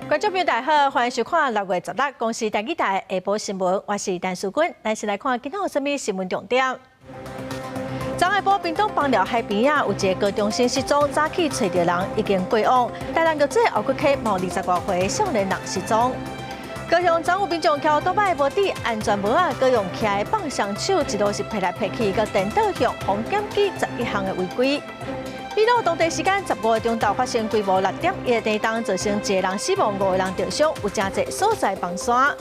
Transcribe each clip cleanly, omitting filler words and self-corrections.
观众朋友大家好，欢迎收看6月16日公视台语台下晡新闻，我是陈淑君，咱先来看今天有什么新闻重点。昨下晡，屏东枋寮海边有一个高中生失踪，早起找到人已经过往，台南局后骨溪毛20多岁少年人失踪。高雄昨有民众撬倒摆无底安全帽啊，各用起来放上手，一路是拍来拍去，个电倒向红检机11项的违规。秘鲁当地时间15日中昼发生规模6.1的地震，造成1个人死亡，5个人重伤，有真侪所在崩山。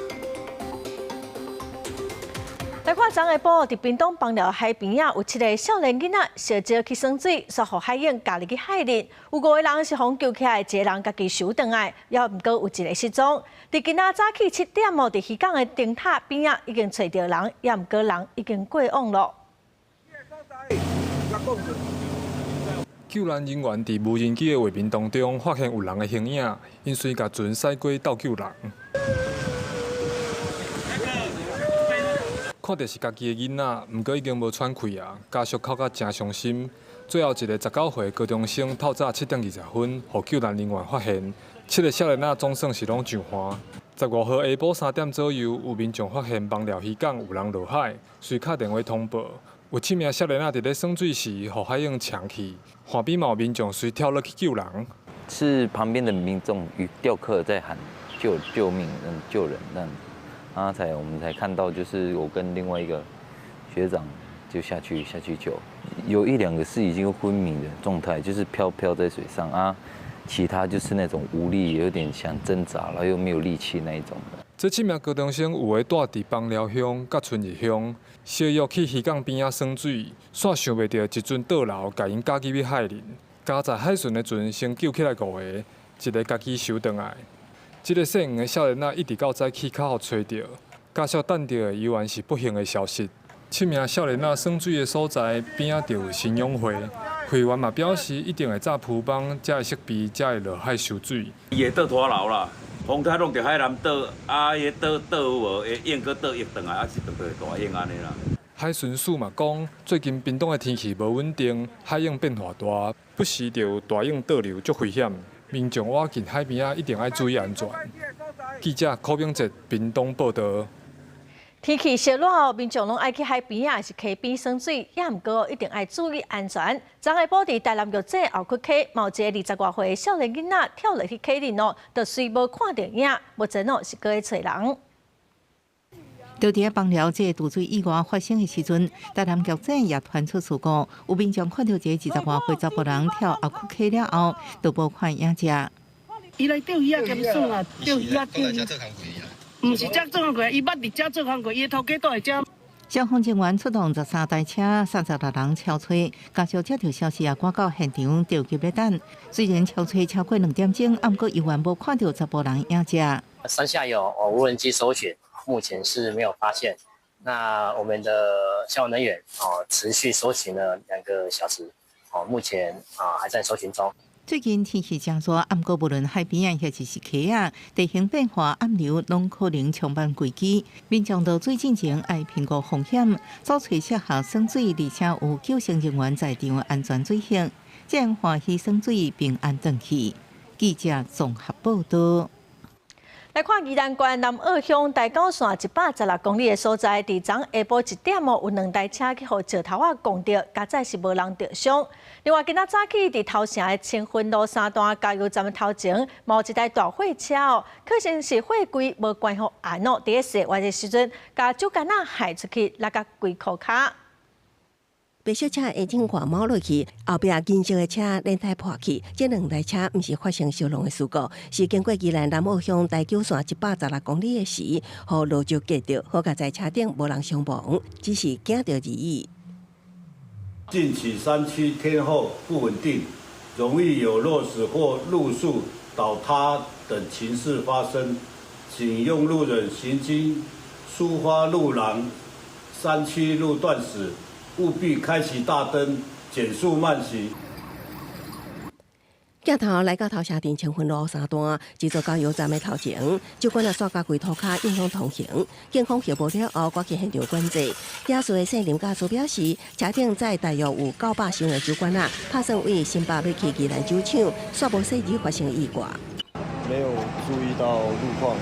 来看昨下晡，伫屏东枋寮海边有7个少年囡仔烧石去耍水，煞互海涌加入去海里。有5个人是互救起来，1个人家己收回来，也毋过有1个失踪。伫今仔早起7点伫渔港的灯塔边已经找到人，也毋过人已经过往了。救援人员伫无人机的画面当中发现有人的形影，因随甲船驶过斗救人。看到是家己的囡仔，毋过已经无喘气啊，家属哭甲真伤心。最后一个19岁高中生透早7点20分，互救援人员发现，7个少年仔总算是拢上岸。15号下晡3点左右，有民众发现枋寮渔港有人落海，随敲电话通报。有7名少年仔伫咧耍水时，互海涌抢去，岸边嘛有民众随跳落去救人。是旁边的民众与钓客在喊救命、救人这样子，然后我们才看到，就是我跟另外一个学长就下去救，有1、2个是已经昏迷的状态，就是飘在水上啊，其他就是那种无力，有点想挣扎，然后又没有力气那一种的。这7名高中生有的住伫枋寮乡、甲春日乡，小约去渔港边仔耍水，煞想袂到一船倒流，甲因加入去海里。加载海巡的船先救起来5个，一个家己收回来。这个姓黄的少年仔一直到早起较好找到，家属等到的依然是不幸的消息。7名少年仔耍水的所在边仔就有新养会，会员嘛表示一定会炸铺帮，才会设备，才会落海收水。伊会倒拖楼啦。风台弄着海南岛，伊倒有无？会应搁倒溢转来，是倒会大应安尼啦。海巡署嘛讲，最近屏东的天气无稳定，海涌变化大，不时就有大涌倒流，足危险。民众挖近海边一定要注意安全。记者柯炳哲，屏东报道。天气热热，民众拢爱去海边还是溪边耍水，也毋过一定要注意安全。昨下晡伫台南局后骨溪，有一个20多岁的少年囡仔跳落去溪里就虽无看到影，目前是搁在找人。就伫枋寮这个渡水意外发生的时阵，台南局也传出事故，有民众看到一个20多岁查甫人跳后骨溪了后，都无看影者。伊来钓鱼啊，咸爽啊，钓鱼啊，钓鱼。毋是遮做工过，伊捌伫遮做工过，伊头家住在遮。消防人员出动13台车，36人超吹，家属接到消息也赶到现场调集咧等。虽然超吹超过2点钟，不过依然无看到查甫人影者。山下有无人机搜寻，目前是没有发现。那我们的消防人员持续搜寻了2个小时，目前还在搜寻中。最近天气真热，不过无论海边或者是溪啊，地形变化暗流拢可能充满危机。民众到水进前爱评估风险，找找适合耍水，而且有救生人员在场安全水性，这样欢喜耍水平安回去。记者综合报道。来看宜兰县南澳乡大高线116公里的所在，伫昨下晡1点有2台车去互石头撞到，加载是无人着伤。另外，今仔早起伫头城的清芬路3段加油站头前，有一台大货车可能是货柜无关好安伫咧洗坏的时阵，甲主干仔害出去，拉甲规裤骹。白色车下顶滑猫落去，后壁金色的车轮胎破去。这2台车毋是发生烧弄的事故，是经过宜兰南澳乡大九线116公里的时，互路就隔着，好在车顶无人伤亡，只是惊到而已。近期山区天候不稳定，容易有落石或路树倒塌等情势发生，请用路人行经苏花路廊山区路段时，务必开启大灯，减速慢行。镜头来到头城镇清芬路3段，一座加油站的头前，就管了刷加规涂骹影响通行。警方协助了后，赶去现场管制。亚述的姓林家属表示，车顶载大约有900箱的酒罐啊，打算为新北要去宜兰酒厂，煞无细致发生意外。没有注意到路况，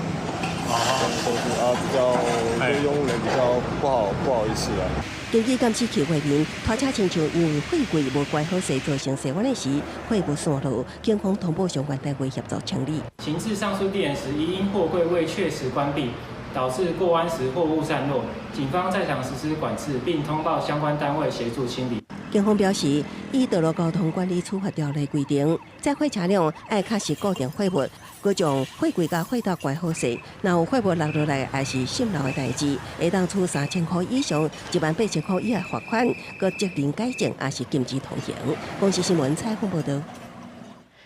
都是比较对用户人比较不好意思啊。根据监视器画面，拖车亲像因为货柜无关好势造成洗弯的时，货物散落，警方通报相关单位协助清理。行至上述地点时，疑因货柜未确实关闭，导致过弯时货物散落，警方在场实施管制，并通报相关单位协助清理。警方表示，以道路交通管理处罚条例规定，载货车辆爱确实固定货物，佮将货柜甲货头关好势。若有货物落落来，还是渗漏的代志，会当处3000块以上18000块以下罚款，佮责令改正，还是禁止通行。公司新闻采访报道。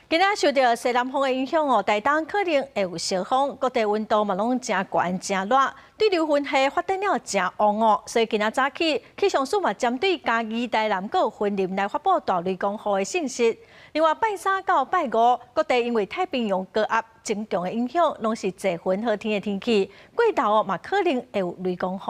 今仔受到西南风的影响哦，台东可能会有小风，各地温度嘛拢真悬真热，对流云系发展了真旺哦。所以今仔早起，气象署嘛针对嘉义、台南各云林来发布大雷公雨的信息。另外，拜三到拜五，各地因为太平洋高压增强的影响，拢是侪云好天的天气，过头哦嘛可能会有雷公雨。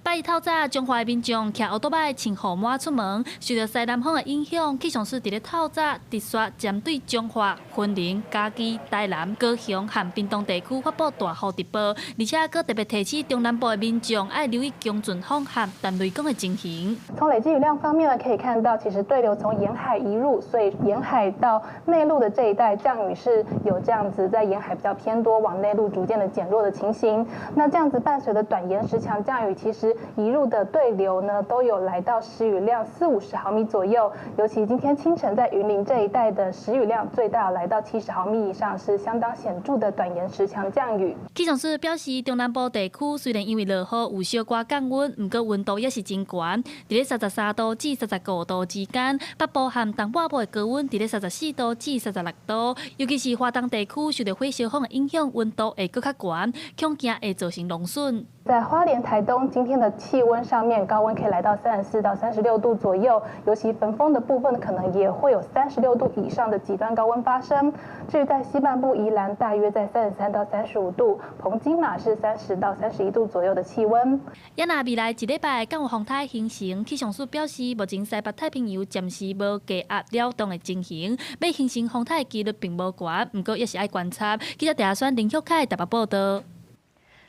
拜一透早，中华的民众骑奥多麦穿雨抹出门，受到西南风的影响，气象署伫咧透早直刷针对中华、云林、嘉义、台南、高雄和屏东地区发布大雨特报，而且佫特别提醒中南部的民众要留意强阵风和淡雷公的情形。从累积雨量方面呢，可以看到，其实对流从沿海移入，所以沿海到内陆的这一带降雨是有这样子在沿海比较偏多，往内陆逐渐的减弱的情形。那这样子伴随的短延时强降雨，其实移入的对流呢，都有来到时雨量40-50毫米左右。尤其今天清晨在云林这一带的时雨量最大来到70毫米以上，是相当显著的短延时强降雨。气象署表示，中南部地区虽然因为落雨有小可降温，不过温度也是真悬，伫咧33度至35度之间。北部和东半部的高温伫咧34度至36度，尤其是华东地区受到火烧风的影响，温度会更较悬，恐惊会造成农损。在花莲、台东，今天的气温上面高温可以来到34到36度左右，尤其本峰的部分可能也会有36度以上的极端高温发生。至于在西半部宜兰，大约在33到35度，澎金马是30到31度左右的气温。也若未来一礼拜敢有风台形成，气象署表示，目前西北太平洋暂时无低压扰动的情形，要形成风台的几率并无悬，不过也是爱观察。记者陈亚轩、林秀凯台北报道。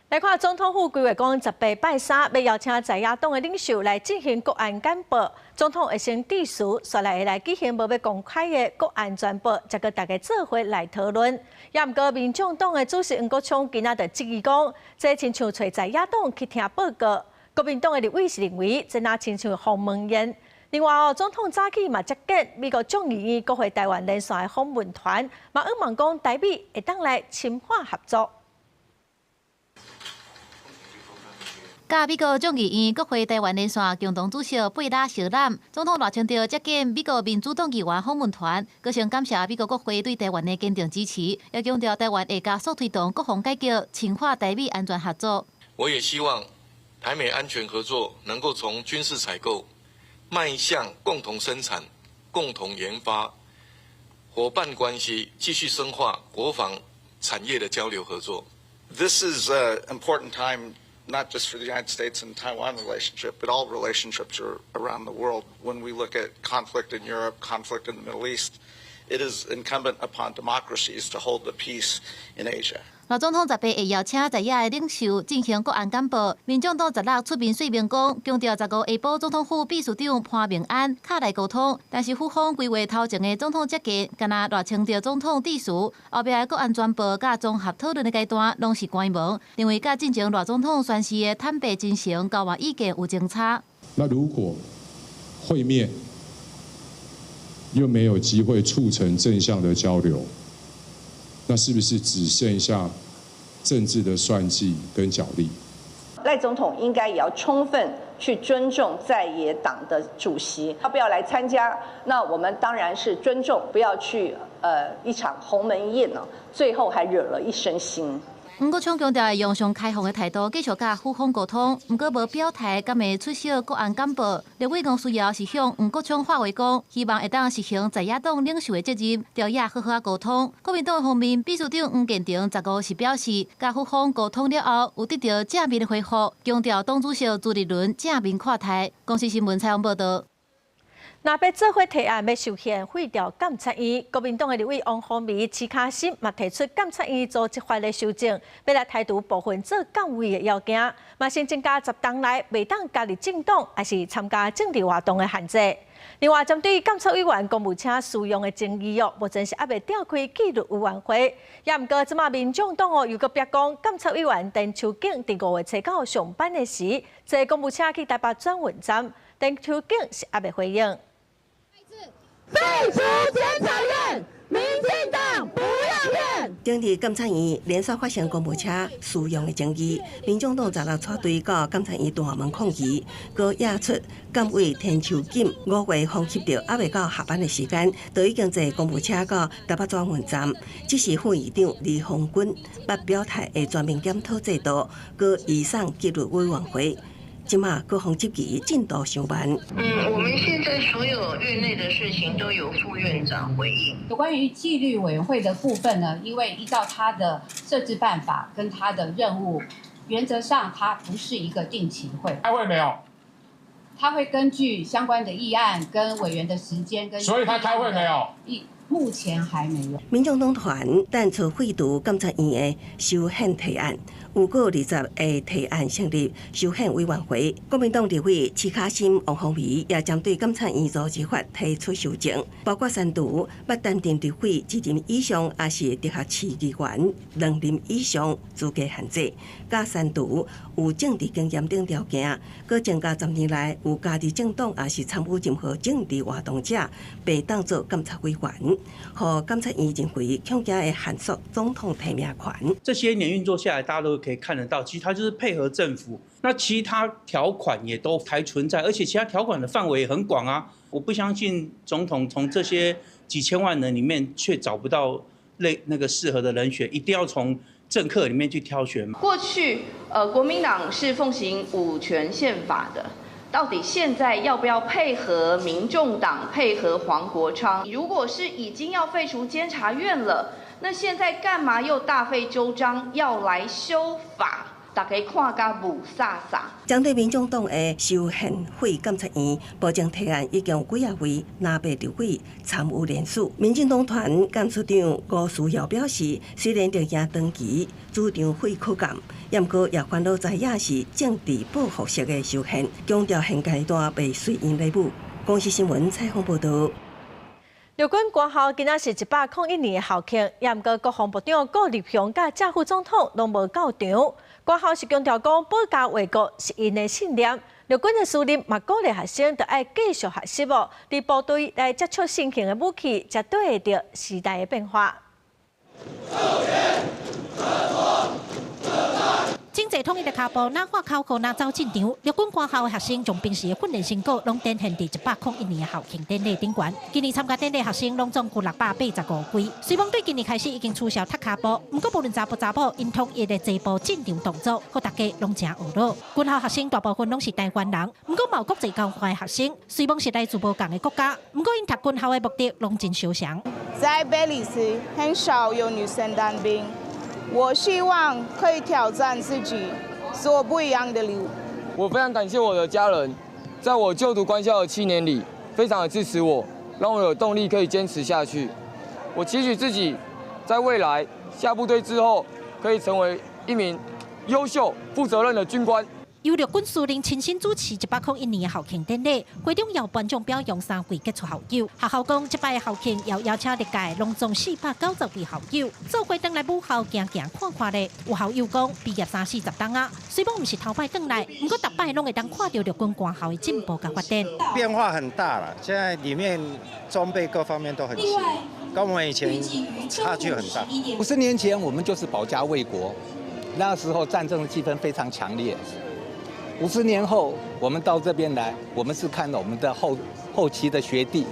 来看总统府规划讲，18拜三要邀请在野党的领袖来进行国安简报，总统会先致辞，率来来举行无要公开的国安全报，再个大家做伙来讨论。也毋过，民众党的主席黄国昌今仔就质疑讲，这亲像找在野党去听报告。国民党的立委是认为，这若亲像鸿门宴。另外总统早起嘛接见美国众议院国会台湾连线的访问团，嘛希望讲台美会当来深化合作。甲美国众议院国会台湾连线共同主席贝拉小南，总统热情地接见美国民主党议员访问团，高声感谢美国国会对台湾的坚定支持，也强调台湾会加速推动国防改革，深化台美安全合作。我也希望台美安全合作能够从军事采购迈向共同生产、共同研发伙伴关系，继续深化国防产业的交流合作。This is an important time. Not just for the United States and Taiwan relationship, but all relationships around the world. When we look at conflict in Europe, conflict in the Middle East, it is incumbent upon democracies to hold the peace in Asia. 老总统18会邀请在野的领袖进行国安简报，民众党16出面说明讲，强调15下晡总统府秘书长潘明安卡来沟通，但是府方规划头前的总统接见，敢若热情着总统致辞，后壁的国安全部甲综合讨论的阶段拢是关门，因为甲进前老总统宣誓的坦白真诚交换意见有争差。那如果会面又没有机会促成正向的交流，那是不是只剩下政治的算计跟角力？赖总统应该也要充分去尊重在野党的主席，要不要来参加？那我们当然是尊重，不要去一场鸿门宴呢，最后还惹了一身腥。黄国昌强调会用上开放的态度继续甲府方沟通，不过无表态敢会出席国安简报。立委公需要是向黄国昌发话讲，希望会当实行在野党领袖的责任，调野好好沟通。国民党方面，秘书长黄建庭15时表示，甲府方沟通了后，有得到正面的回复，强调党主席朱立伦正面看待。公司新闻采访报道。那要做伙提案要修宪废掉监察院，国民党的立委王宏维、齐卡新嘛提出监察院做一法的修正，要来台独部分做降位的要件，嘛先增加10党内未当加入政党，还是参加政治活动的限制。另外，针对监察委员公务车使用的争议目前是还未召开纪律委员会。也毋过，即马民众党又搁逼讲，监察委员陈秋瑾伫5月初9上班的时，坐公务车去台北转运站，陈秋瑾是还未回应。废除监察院，民进党不要骗。顶日监察院连续发生公务车使用的争议，民众党16带队到监察院大门抗议，佮押出监委田秋瑾5月方翕到还未到下班的时间，就已经坐公务车到台北转运站。这是副议长李鸿钧捌表态的全面检讨制度，佮移送纪律委员会。今嘛各方积极进度上班。我们现在所有院内的事情都由副院长回应。有关于纪律委员会的部分呢，因为依照他的设置办法跟他的任务，原则上它不是一个定期会。开会没有？他会根据相关的议案跟委员的时间跟。所以他开会没有？目前还没有。民众党团但出废除监察院的修宪提案，有过20个提案成立修宪委员会。国民党立委齐卡新、王宏维也针对监察院组织法提出修正，包括删除捌担任立委1任以上，也是直辖市议员2任以上资格限制，加删除有政治经验等条件，佮增加10年来有加入政党也是参与任何政治活动者，被当作监察委员。和监察院认为强加的限缩总统提名权，这些年运作下来，大家都可以看得到，其实它就是配合政府。那其他条款也都还存在，而且其他条款的范围也很广啊。我不相信总统从这些几千万人里面却找不到那个适合的人选，一定要从政客里面去挑选。过去国民党是奉行五权宪法的。到底现在要不要配合民众党配合黄国昌？如果是已经要废除监察院了，那现在干嘛又大费周章要来修法？大家看甲雾煞煞。针对民众党的修宪废监察院，目前提案已经有几啊位拿被立委参与联署。民进党团监事长吴思瑶表示，虽然着赢长期，主张废可监，也毋过也烦恼知影是政治报复式的修宪，强调现阶段被随因内部。公视新闻采访报道。陆军官校今仔是101年的校庆，也毋过国防部长顾立雄甲正副总统拢无到场。官校是强调讲保家卫国是因的信念。陆军的司令嘛鼓励学生，着爱继续学习哦，伫部队来接触新型的武器，才对会着时代的变化。经济统一的脚步，哪化考课哪走进场。陆军官校的学生将平时的训练成果，拢展现伫101年的校庆典礼顶悬。今年参加典礼学生拢总有685位。虽然对今年开始已经取消踢脚步，不过无论查甫查某，因统一的坐步进场动作，互大家拢真学乐。军校学生大部分拢是台湾人，不过嘛有国际交换的学生，虽然是来自无同的国家，不过因读军校的目的拢真相像。在贝里斯很少有女生当兵。我希望可以挑战自己，做不一样的路。我非常感谢我的家人，在我就读官校的7年里，非常的支持我，让我有动力可以坚持下去。我期许自己在未来下部队之后，可以成为一名优秀、负责任的军官。由陆军司令亲身主持101年的校庆典礼，会中要颁奖表扬3位杰出校友。学校讲，这摆的校庆要邀请历届拢总490位校友，做伙回来母校行行看看咧。有校友讲，毕业30-40档啊，虽然不是头摆回来，不过逐摆拢会当看到陆军官校的进步甲发展。变化很大了，现在里面装备各方面都很齐，跟我们以前差距很大。50年前我们就是保家卫国，那时候战争的气氛非常强烈。50年后，我们到这边来，我们是看到我们的后期的学弟、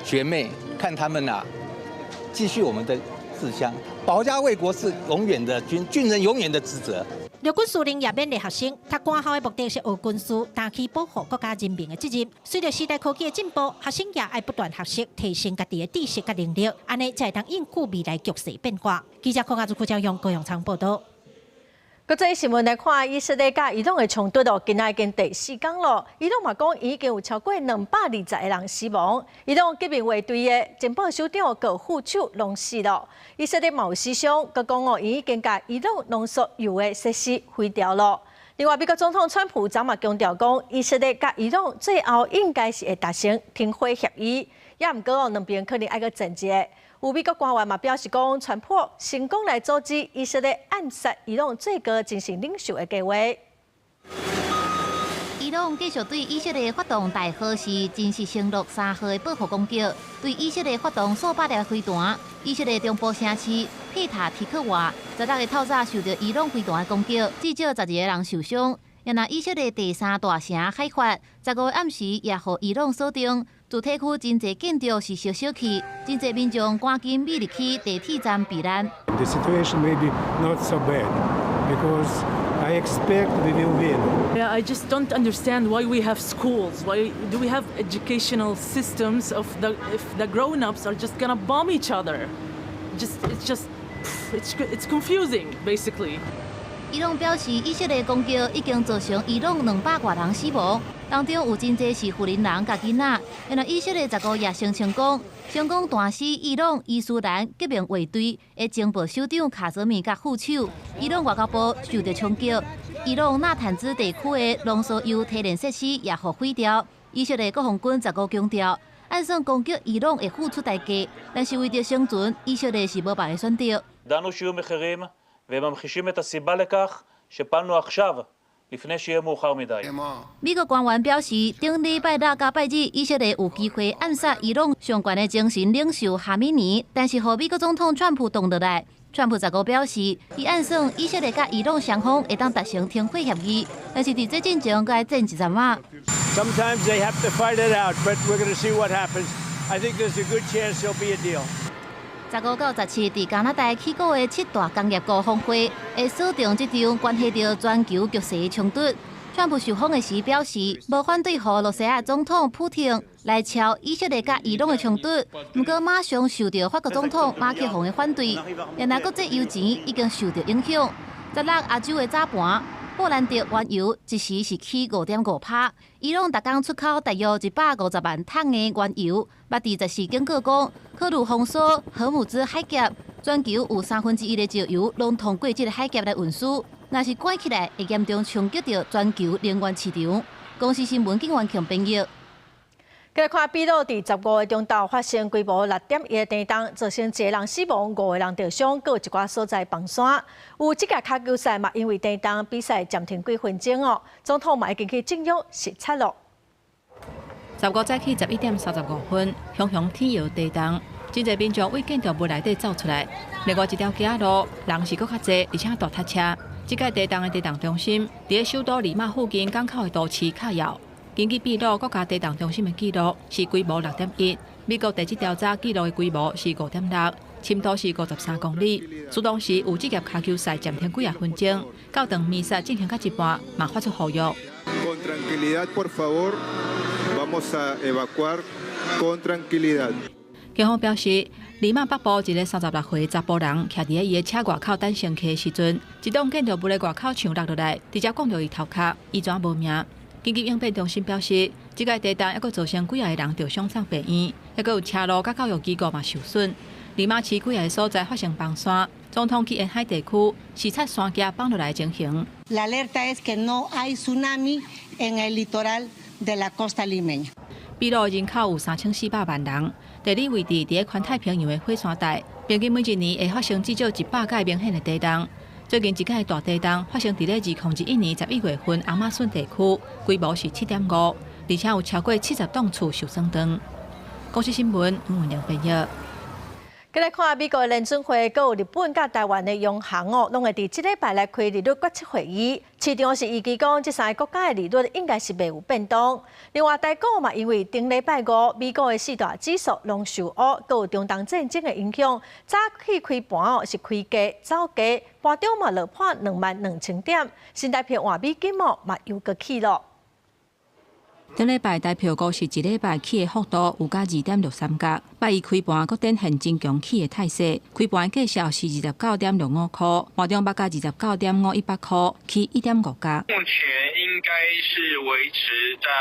学妹，看他们继续我们的志向。保家卫国是永远的军人永远的职责。陆军司令也勉励学生，读官校的目的是学军事，担起保护国家人民的责任。随着时代科技的进步，学生也爱不断学习，提升家己的知识甲能力，安尼才会当应付未来局势变化。记者柯亚珠、柯昭阳、高永昌报道。国际新闻来看，以色列甲伊朗的冲突今仔已经第4天了。伊朗嘛讲已经有超过220个人死亡。伊朗革命卫队的情报首长个副手拢死了。以色列嘛有死伤，佮讲伊已经甲伊朗浓缩铀的设施毁掉了。另外，美国总统川普昨嘛强调讲，以色列甲伊朗最后应该是会达成停火协议，也毋过两边可能爱个争执。有美国官员嘛表示讲，川普成功来阻止以色列暗杀伊朗最高精神领袖的计划。伊朗继续对以色列发动大河西真实星6、3号的报复攻击，对以色列发动数百粒飞弹。以色列中部城市佩塔提克瓦16日透早受到伊朗飞弹的攻击，至少12个人受伤。也那以色列第3大城海法15日暗时也互伊朗锁定。主体区真侪建筑是烧烧去，真侪民众赶紧秘入去地铁站避难。The situation may be not so bad because I expect we will win. Yeah, I just don't understand why we have schools. Why do we have educational systems if the grown-ups are just gonna bomb each other? It's confusing, basically. 伊朗表示，以色列攻击已经造成伊朗200多人死亡，当中有真侪是妇人人甲囡仔。因为以色列15日也成功弹死伊朗伊斯兰革命卫队的情报首长卡泽米甲副手。伊朗外交部受到冲击，伊朗纳坦兹地区的浓缩铀提炼设施也互毁掉。以色列国防军15日强调，按算攻击伊朗会付出代价，但是为着生存，以色列是无别的选择。וממחישים את הסיבה לכך שפעלנו עכשיו, לפני שיהיה מאוחר מדי. 美國官員表示，頂禮拜六甲拜日，以色列有機會暗殺伊朗上懸的精神領袖哈米尼，但是和美國總統川普動落來。川普15日表示，伊暗算以色列甲伊朗雙方會當達成停火協議，但是佇這進程該戰一陣仔。Sometimes they have to fight it out, but we're going to see what happens. I think there's a good chance there'll be a deal. 15到17伫加拿大起过的7大工业国峰会，会锁定这场关系到全球局势的冲突。川普受访的时表示，无反对俄罗斯总统普京来敲以色列甲伊朗的冲突，不过马上受到法国总统马克龙的反对。原来国际油钱已经受到影响。16亚洲的早盘，布兰特原油一时是起5.5%。伊朗逐天出口大约150万桶的原油，捌伫14警告讲，考虑封锁荷姆兹海峡，全球有1/3的石油拢通过这个海峡来运输，若是关起来，会严重冲击到全球能源市场。公司新闻警员强朋友。再来看，秘鲁伫15日中昼发生规模6.1的地震，造成1个人死亡，5个人受伤，各有一寡所在崩山。有一届脚球赛嘛，因为地震比赛暂停几分钟哦。总统嘛已经去正约视察咯。15早起11点35分，熊熊天摇地震，真侪民众为建筑物内底走出来。另外一条街路人是搁较侪，而且大塞车。这届地震的地震中心伫首都利马附近港口的都市卡窑。根据秘鲁国家地震中心的记录，是规模6.1。美国地质调查记录的规模是5.6，深度是53公里。出动时有职业脚球赛暂停几分钟，到长弥撒进行到一半，嘛发出呼吁。Con tranquilidad, por favor. Vamos a evacuar con tranquilidad. 警方表示，利马北部一个36岁查甫人徛伫伊的车外口等乘客的时阵，一栋建筑物的外口墙落落来，直接撞到伊头壳，伊全无命。紧急应变中心表示，这个地震还佫造成几个人受伤送病院，还佫有车路甲教育机构嘛受损。利马市几个所在发生崩山，总统去沿海地区视察山架崩落来的情形。La alerta es que no hay tsunami en el litoral de la costa limeña. 秘鲁人口有3400万人，地理位置伫环太平洋的火山带，平均每一年会发生至少100届明显的地震。最近一届大地震发生伫咧2021年11月份亚马逊地区，规模是7.5，而且有超过70栋厝受损断。公司新闻吴文良编译。再来看美国的联准会，佮有日本甲台湾的央行哦，拢会伫这礼拜来开利率决策会议。市场是预期讲，这3个国家的利率应该是袂有变动。另外，台股嘛，因为顶礼拜5，美国的4大指数拢受压，佮有中东战争的影响，早起开盘哦是开低走低，盘中嘛落破22000点，新台币换美金哦嘛又搁起咯。顶礼拜台票股是一礼拜起的幅度有加2.63角，拜一开盘佫展现真强起的态势，开盘价格是29.65块，盘中报价29.51块，起1.5角。目前应该是维持在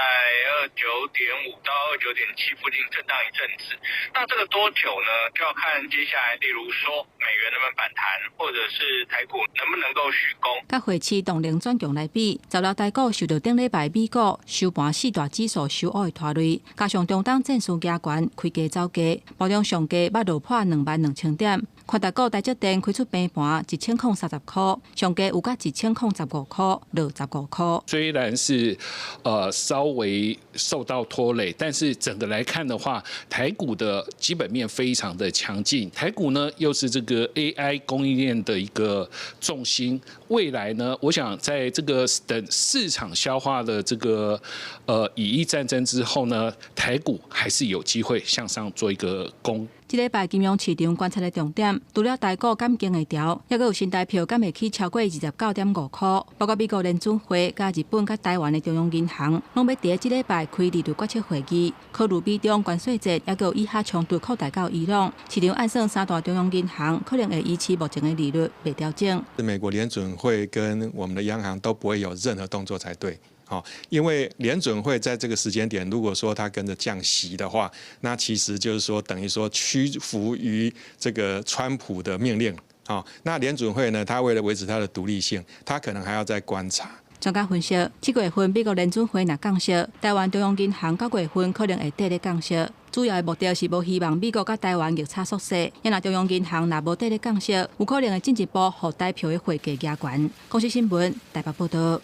29.5到29.7附近震荡一阵子。那这个多久呢？就要看接下来，例如说美元能不能反弹，或者是台股能不能够续攻。甲会期动能转强来比，十六台股受到顶礼拜美股收盘4大指数收乌的拖累，加上中东战事加悬，开价走价，盘中上价捌落破22000点。宽达股台积电开出平盘1030块，上价有甲1015块，落15块。虽然是稍微受到拖累，但是整个来看的话，台股的基本面非常的强劲。台股呢又是这个 AI 供应链的一个重心，未来呢，我想在这个等市场消化的这个以伊战争之后呢，台股还是有机会向上做一个攻。这礼拜金融市场观察的重点，除了台股敢经会调，还佫有新台票敢会起超过29.5块。包括美国联准会、甲日本、甲台湾的中央银行，拢要伫这礼拜开利率决策会议，考虑美中关税节，还佫有以哈冲突扩大到伊朗。市场按算三大中央银行可能会依持目前的利率未调整。美国联准会跟我们的央行都不会有任何动作才对。因为联准会在这个时间点，如果说它跟着降息的话，那其实就是说等于说屈服于这个川普的命令。那联准会呢，它为了维持它的独立性，它可能还要再观察。专家分析，7月份美国联准会若降息，台湾中央银行9月份可能会跟咧降息。主要的目的是无希望美国甲台湾逆差缩小，因若中央银行若无跟咧降息，有可能会进一步互台票的汇价压悬。公司新闻台北报道。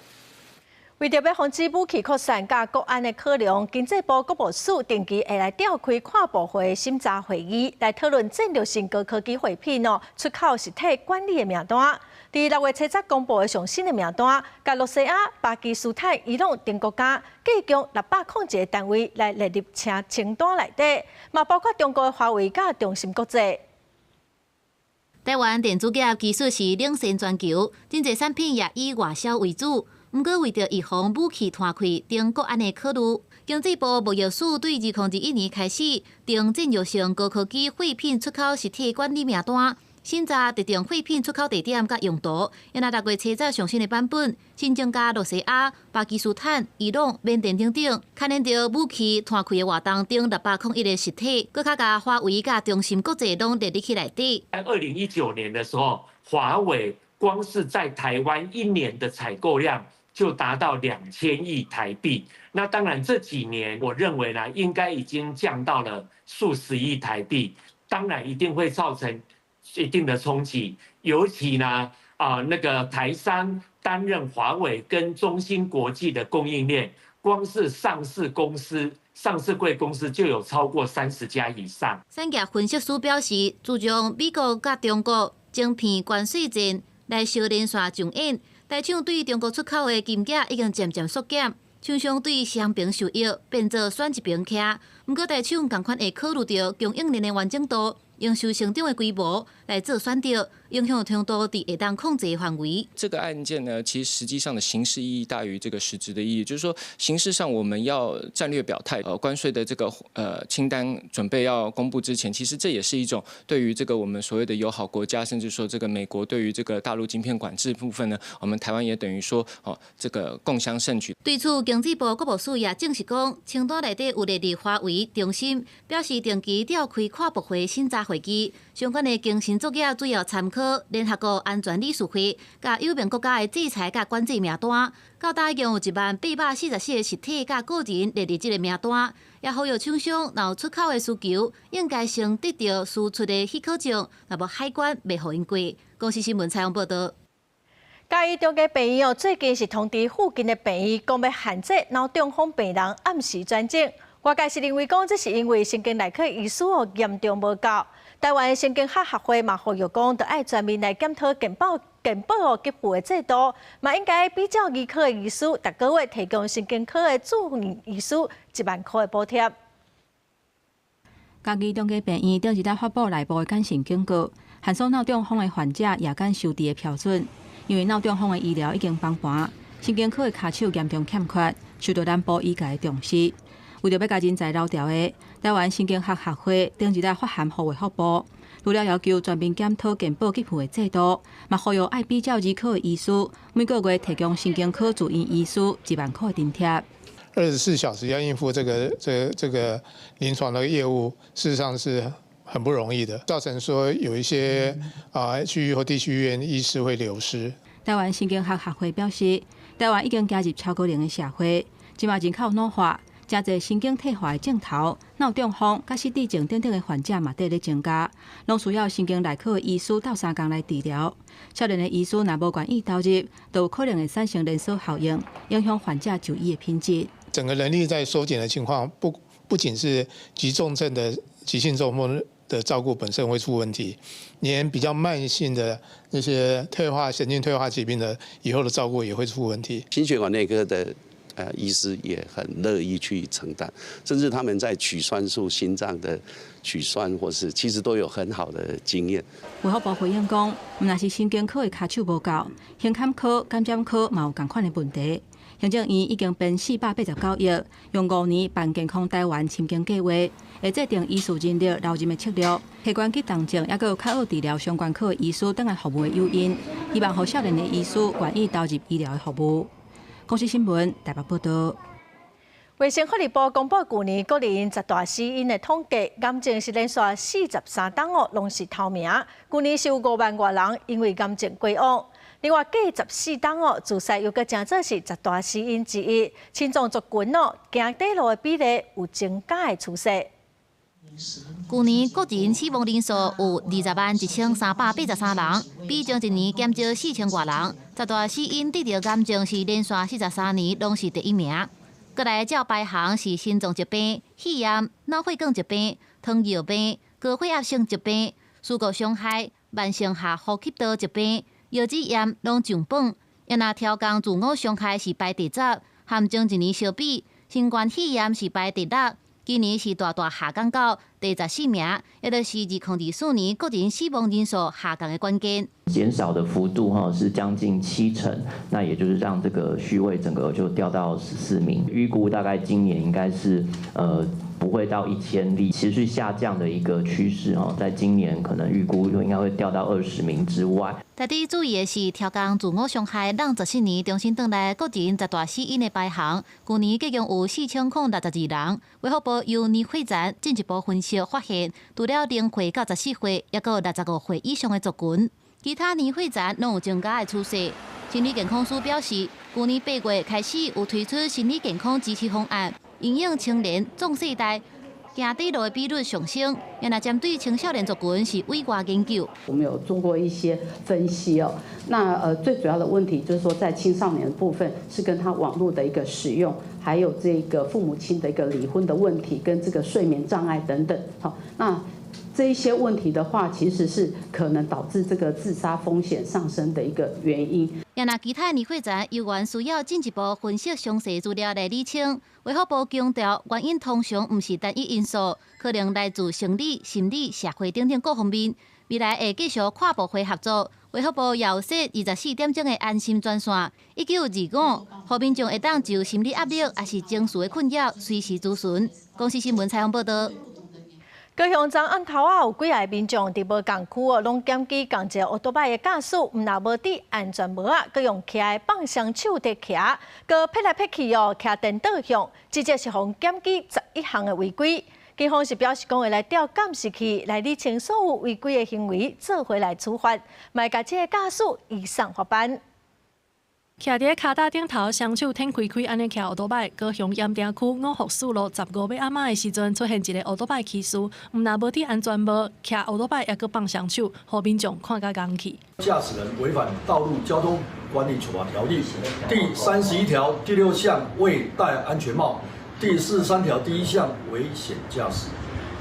为着要防止武器扩散甲国安的考量，经济部国务署定期会来召开跨部会审查会议，来讨论战略性高科技货品出口实体管理的名单。伫6月7日公布的上新的名单，甲罗西亚、巴基斯坦、伊朗等国家计将601个单位来列入清单内底，嘛包括中国的华为甲中芯国际。台湾电子业技术是领先全球，真侪产品也以外销为主。不过，为着预防武器摊开等国安的考虑，经济部贸易署对2021年开始定战略性高科技货品出口实体管理名单，审查特定货品出口地点甲用途。因6月7日上新的版本，新增加罗西亚、巴基斯坦、伊朗、缅甸等等，牵连到武器摊开的活动等601个实体，搁较加华为甲中芯国际拢列入去内底。在2019年的时候，华为光是在台湾1年的采购量就达到2000亿台币。那当然这几年我认为呢，应该已经降到了数十亿台币，当然一定会造成一定的冲击。尤其呢，那个台商担任华为跟中芯国际的供应链，光是上市柜公司就有超过30家以上。产业分析师表示，自从美国甲中国晶片关税战来小连续上演，台厂对中国出口的金额已经渐渐缩减，厂商对商品收益变做选一边徛。不过台厂同款会考虑到供应链的完整度、营收成长的规模来做选择，影响程度伫会当控制的范围。这个案件呢，其实实际上的形式意义大于这个实质的意义，就是说形式上我们要战略表态，关税的这个清单准备要公布之前，其实这也是一种对于这个我们所谓的友好国家，甚至说这个美国对于这个大陆晶片管制部分呢，我们台湾也等于说这个共襄盛举。对此，经济部国务署也证实讲，清单内底有列入华为、中芯，表示定期召开跨部会审查会议，相关的精神作业主要参考联合国安全理事会甲友盟国家的制裁甲管制名单。到大共有10844个实体甲个人列入这个名单，也呼吁厂商若有出口的需求，应该先得到输出的许可证，若无海关袂互因过。公司新闻采访报道。嘉义中嘅病院最近是通知附近的病院，讲要限制脑中风病人按时转诊。外界是认为讲，这是因为神经内科医师严重无够。台湾神经学学会嘛呼吁讲，要爱全面来检讨健保给付的制度，嘛应该比较医科的医师，逐个月提供神经科的住院医师1万块的补贴。嘉义中嘅病院顶一日发布内部的简讯警告，限缩脑中风的患者夜间收治的标准，因为脑中风的医疗已经崩盘，神经科的骹手严重欠缺。受到南部医界的重视。为着要甲人才留条的，台湾神经学学会顶日来发函呼吁福部，除了要求全面检讨健保给付的制度，嘛呼吁爱比较医科的医师，每个月提供神经科住院医师1万块的津贴。24小时要应付这个临床的业务，事实上是很不容易的，造成说有一些区域或地区医院医师会流失。台湾神经学学会表示，台湾已经加入超高龄的社会，即马人口老化。真侪神经退化的症头、脑中风、甲失智症等等的患者嘛，在咧增加，拢需要神经内科的医师斗3工来治疗。少年的医师若无愿意投入，就有可能会产生连锁效应，影响患者就医的品质。整个人力在缩减的情况，不仅是急重症的急性中风的照顾本身会出问题，连比较慢性的那些神经退化疾病的以后的照顾也会出问题。心血管内科的医师也很乐意去承担，甚至他们在取栓术、心脏的取栓，或是其实都有很好的经验。卫福部回应讲，若是神经科的卡手无够，胸坎科、肝检科嘛有同款的问题。行政院已经编489亿，用5年办健康台湾深耕计划，会制定医术人力留任的策略，器官及动症，也有较好治疗相关科的医师等来服务的诱因，希望让少年的医师愿意投入医疗的服务。公司新闻台北报道。卫生福利部公布去年各年10大死因的统计，癌症是连续43档拢是头名。去年是有5万多人因为癌症过往。另外，计14档自杀又搁正做是10大死因之一。心脏族群行底路的比例有增加的趋势。去年国人死亡人数有201383人，比前一年减少4000多人。10大死因得到癌症是连续43年拢是第1名。过来照排行是心脏疾病、肺炎、脑血管疾病、糖尿病、高血压性疾病、事故伤害、慢性下呼吸道疾病、腰子炎拢上榜。也若超工自我伤害是排第10，和前一年相比，新冠肺炎是排第6。今年是大下降到第14名，也就是2024年个人死亡人数下降的关键。减少的幅度是将近70%，那也就是让这个序位整个就掉到14名。预估大概今年应该是不会到1000例，持续下降的一个趋势在今年可能预估应该会掉到20名之外。特别注意的是，超工自我伤害让14年重新回来个人10大死因的排行，去年计共有4062人。卫福部由年会前进一步分析发现，除了0岁到14岁，也有65岁以上的族群。其他年岁层拢有增加的趋势。心理健康署表示，去年8月开始有推出心理健康支持方案，因应青年、壮世代行底路的比率上升，也那针对青少年族群是委外研究。我们有做过一些分析那最主要的问题就是说，在青少年的部分是跟他网络的一个使用，还有这个父母亲的一个离婚的问题，跟这个睡眠障碍等等。好，那这一些问题的话，其实是可能导致这个自杀风险上升的一个原因。也那其他年会前，有关需要进一步分析详细资料来厘清。卫福部强调，原因通常不是单一因素，可能来自生理、心理、社会等等各方面。未来会继续跨部会合作。卫福部也有设24点钟的安心专线，1925，让民众会当就心理压力还是情绪的困扰随时咨询。公司新闻采访报道。高雄站案头有几个民众伫无共区拢检举共一个奥多摆的驾驶，毋但无戴安全帽佮用骑的放双手伫骑，佮撇来撇去骑电倒向，直接是互检举11项的违规。警方是表示讲会来调监视器来厘清所有违规的行为，做回来处罚，卖甲这个驾驶移送法办。徛伫脚踏顶头，双手摊开开，安尼骑奥多摆。高雄盐埕区五福四路15月暗暝的时阵，出现一个奥多摆骑士，毋但无戴安全帽，骑奥多摆也佮放双手，互民众看甲戆去。驾驶人违反《道路交通管理处罚条例》第31条第6项未戴安全帽，第43条第1项危险驾驶。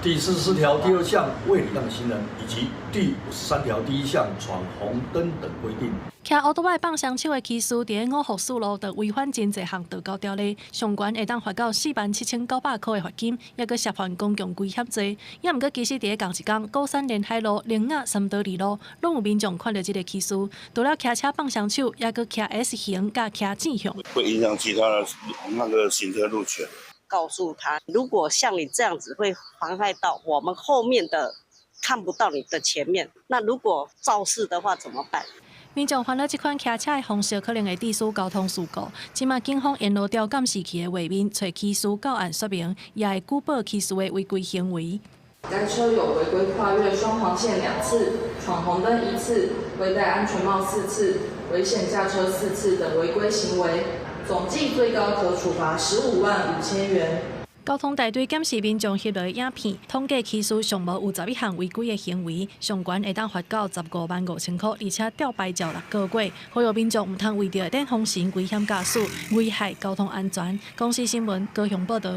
第44条第2项未礼让行人，以及第53条第1项闯红灯等规定。骑奥多拜放双手的骑士，伫5福四路就违反真侪项道交条例，上悬会当罚到47900块的罚金，也佮涉犯公共危险罪。也毋过，其实伫同一天，高山连海路、灵雅三德二路，拢有民众看到这个骑士，除了骑车放双手，也佮骑 S 型甲骑正向，会影响其他的那个行车路权。告诉他，如果像你这样子会妨害到我们后面的，看不到你的前面，那如果肇事的话怎么办？民众烦恼这款骑车的方式可能会致使交通事故。即马警方沿路调监视器的画面，找骑士到案说明，也会举报骑士的违规行为。该车有违规跨越双黄线2次、闯红灯1次、未戴安全帽4次、危险驾车4次等违规行为，总计最高可处罚155000元。交通大队检视民众翕落的影片，统计骑士上无有11项违规的行为，上悬会当罚到155000块，而且吊牌照6个月。呼吁民众毋通为着电风行危险驾驶，危害交通安全。公视新闻高雄报道。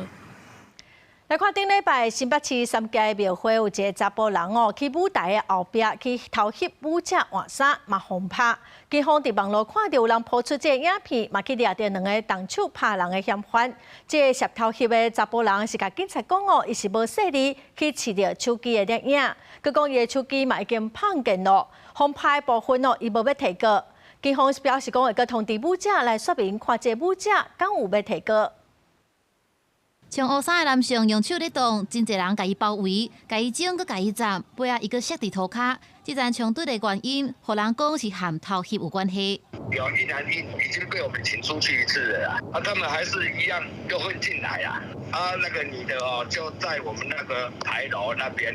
来看顶礼拜新北市三街庙会有一个查甫人去舞台的后壁去偷翕舞者换衫，嘛轰拍。警方伫网络看到有人抛出这个影片，嘛去抓到2个动手拍人的嫌犯。这个涉偷翕的查甫人是甲警察讲伊是无细力去试着手机的摄影，佮讲伊的手机嘛已经碰见咯。轰拍的部分伊无要提告。警方表示讲会佮通知舞者来说明，看这舞者敢有要提告。穿黑衫的男性用手咧动，真侪人甲伊包围，甲伊整佮甲伊斩，背后伊佮摔伫涂骹。这阵冲突的原因，互人讲是和偷翕有关系。有一男一女已经被我们请出去1次了啊，他们还是一样又混进来啊。那个女的就在我们那个牌楼那边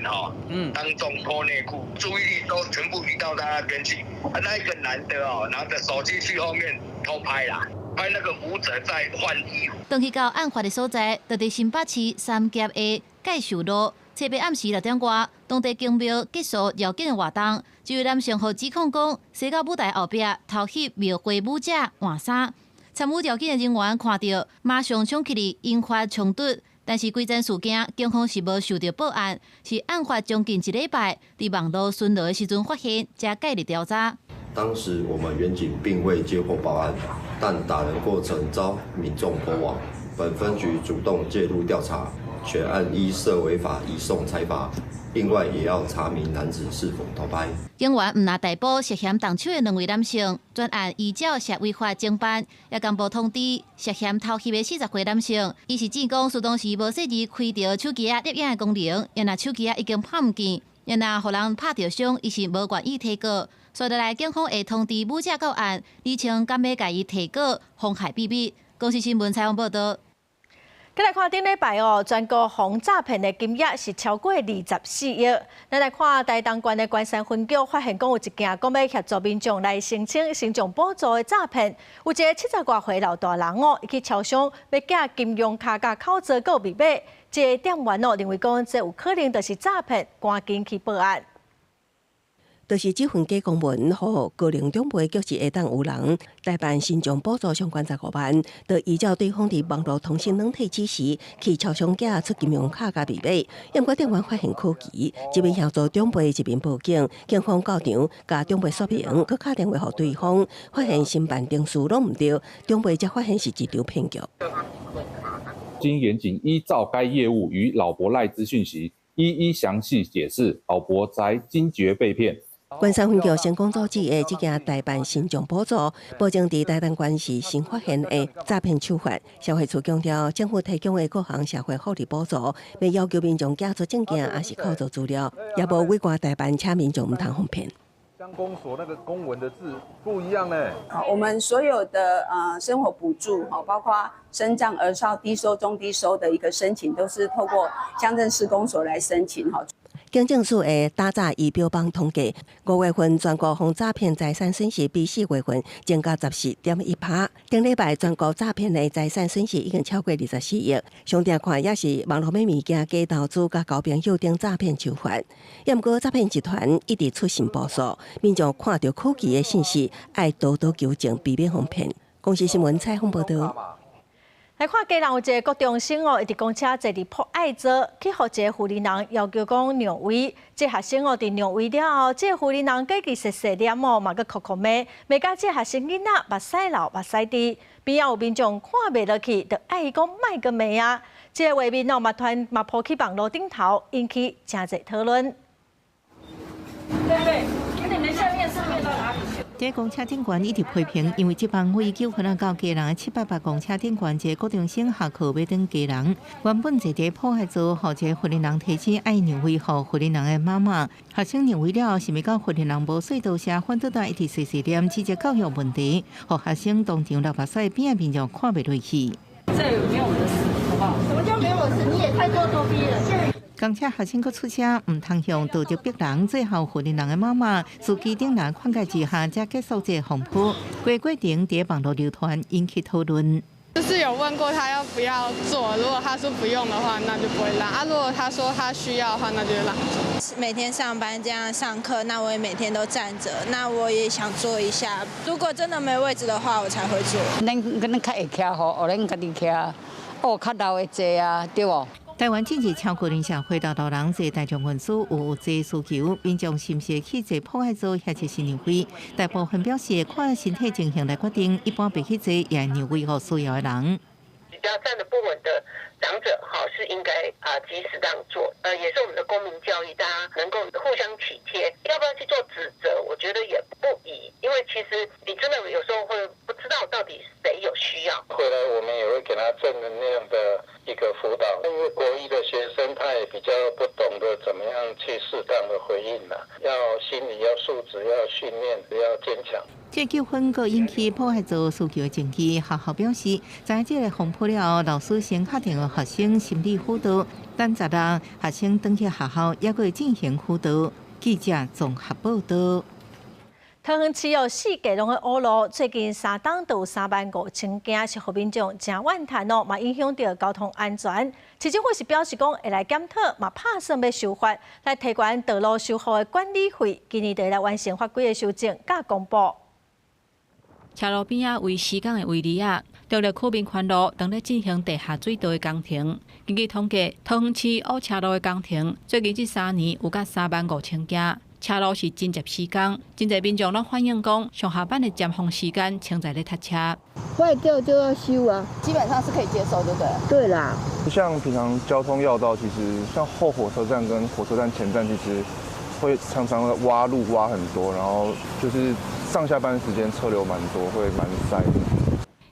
当众脱内裤，注意力都全部移到他那边去。那一个男的拿着手机去后面偷拍啦。拍那个舞者在换衣服。当去到案发的所在，就伫新北市三甲的介寿路。侧边暗时6点外，当地公庙结束要紧的活动，就有男性和指控讲，西到舞台后壁偷翕庙会舞者换衫。参与调解的人员看到，马上冲起嚟引发冲突。但是，规件事件警方是无受到报案，是案发将近1礼拜，伫网络巡逻的时阵发现，才介入调查。当时我们远警并未接获报案，但打人过程遭民众破网，本分局主动介入调查，全案依涉违法移送裁罚。另外，也要查明男子是否偷拍。警员唔拿逮捕涉嫌动手的2位男性，专案依照涉违法侦办，也公布通知涉嫌偷翕的40岁男性，伊是指讲，当时无细致开着手机摄影的功能，因那手机已经看唔见，因那互人拍着伤，伊是无愿意提告。所以来，警方会通知舞者到案，厘清敢要甲伊提告妨害秘密。公视新闻采访报道。再来看顶礼拜全国防诈骗的金额是超过24亿。咱来看台东县的关山分局发现，讲有一件讲要协助民众来申请行政补助的诈骗，有一个70多岁老大人伊去超商要寄金融卡甲口罩个密码，这个店员认为讲这有可能就是诈骗，赶紧去报案。就是这份假公文，互高龄长辈局是会当有人代办新疆补助相关15万，就依照对方伫网络通讯软体指示，去超商寄出金融卡甲密码。因过店员发现可疑，这边协助长辈一边报警，警方到场甲长辈说明，佮打电话互对方，发现申办证书拢毋对，长辈才发现是一场骗局。经严谨依照该业务与老伯赖资讯息，一一详细解释，老伯才惊觉被骗。关山分局成功阻止的这件代办新疆补助，保证伫台东县是新发现的诈骗手法。消费处强调，政府提供的各项社会福利补助，要要求民众寄出证件也是口罩资料，也无违规代办，请民众唔通哄骗。乡公所那个公文的字不一样呢。我们所有的生活补助，包括身障、儿少、低收、中低收的一个申请，都是透过乡镇市公所来申请。警政署的打诈仪表榜统计，5月份全国防诈骗财产损失比4月份增加14.1%。顶礼拜全国诈骗的财产损失已经超过24亿。上定看也是网络买物件、假投资、甲交朋友等诈骗手法。也毋过诈骗集团一直出新部署，民众看到可疑的信息，爱多多求证，避免哄骗。公视新闻采访报道。来看家人有一个高中生哦，伊伫公车坐伫破爱座，去互一个护理人要求讲让位。这学生哦伫让位了后，这个护理人计细细念哦，嘛个哭哭骂，骂甲这学生囡仔目屎流目屎滴，边仔有民众看袂落去，就爱伊讲卖个骂啊。这个画面哦，嘛抛去网络顶头，引起真侪讨论。对，你们下面是面到哪里去？这公车顶悬一直批评，因为这班飞机可能到家人的788公车顶悬，这高中生下课要等家人，原本坐伫破坏座，互这护理人提醒爱让位，互护理人的妈妈。学生让位了，是咪到护理人无隧道下，反倒在一直细细念指责教育问题，互学生当场流目屎，边仔面就看袂落去。这有没有我的事，好不好？什么叫没有我事？你也太咄咄逼人。公车学生阁出车，唔通向道德逼人，最后护理人的妈妈司机顶人劝解之下，才结束这风波。过程在网络流传，引起讨论。就是有问过他要不要做，如果他说不用的话，那就不会让啊；如果他说他需要的话，那就让。每天上班这样上课，那我也每天都站着，那我也想做一下。如果真的没位置的话，我才会做。咱较会徛吼，学咱家己徛，哦，较老的坐啊，对不？台湾近日超过人社会道人坐大众运输有这需求，民众是不是去坐破坏座或者是让位？大部分表示看身体情形来决定，一般别去坐也让位给需要的人。比较站得不稳的长者，是应该及时让座，也是我们的公民教育，大家能够互相体贴。要不要去做指责？我觉得也不宜，因为其实你真的有时候会不知道到底谁有需要。回来我们也会给他正能量的一个辅导，因为国一的学生他也比较不懂得怎么样去适当的回应啦，要心理要素质要训练要坚强。这纠纷阁引起破坏座需求的争议，学校表示，在这个风波了后，老师先确定了学生心理辅导，等10日学生转去学校也会进行辅导。记者综合报道。桃园市有4家拢的乌路，最近3档都有35000件，是互民众真怨叹哦，嘛影响到交通安全。市政府是表示讲会来检讨，嘛打算要修法来提悬道路修复的管理费，今年就来完成法规的修正，甲公布。车路边啊，为施工的位置啊，中立区民权路当咧进行地下水道的工程。根据统计，桃园市乌车路的工程最近这3年有甲35000件。车路是真接施工，真侪民众拢反映讲，上下班的尖峰时间，清在咧塞车。坏掉就要修啊，基本上是可以接受，对不对？对啦。像平常交通要道，其实像后火车站跟火车站前站，其实会常常挖路挖很多，然后就是上下班时间车流蛮多，会蛮塞的。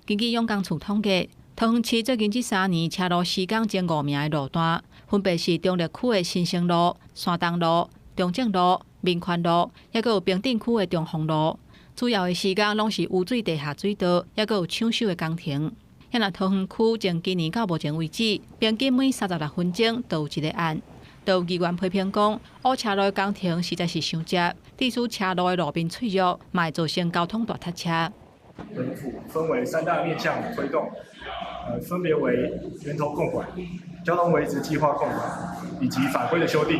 根据永工处统计，桃园市最近这3年车路施工前5名的路段，分别是中立区的新生路、山东路、中正路、民权路，也佫有平顶区的中丰路。主要的施工拢是污水地下水道，也佫有抢修的工程。现在桃园区从今年到目前为止，平均每36分钟都有一个案。都有议员批评讲，乌车路的工程实在是伤接，致使车路的路面脆弱，嘛会造成交通大塞车。本府分为3大面向推动，分别为源头控管、交通维持计划控管以及法规的修订。